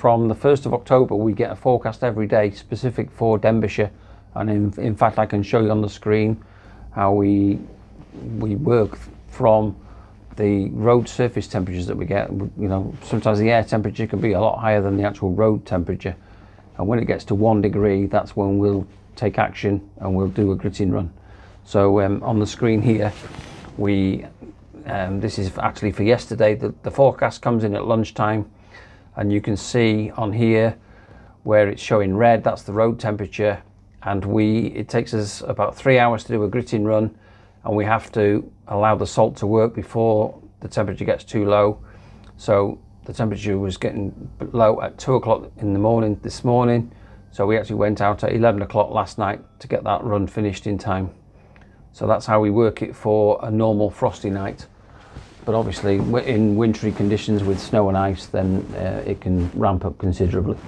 from the 1st of October we get a forecast every day specific for Denbighshire, and in fact I can show you on the screen how we work from the road surface temperatures that we get. You know, sometimes the air temperature can be a lot higher than the actual road temperature, and when it gets to 1 degree, that's when we'll take action and we'll do a gritting run. So on the screen here, this is actually for yesterday. The forecast comes in at lunchtime, and you can see on here where it's showing red, that's the road temperature, and it takes us about 3 hours to do a gritting run, and we have to allow the salt to work before the temperature gets too low. So the temperature was getting low at 2 o'clock in the morning this morning, so we actually went out at 11 o'clock last night to get that run finished in time. So that's how we work it for a normal frosty night. But obviously in wintry conditions with snow and ice, then it can ramp up considerably.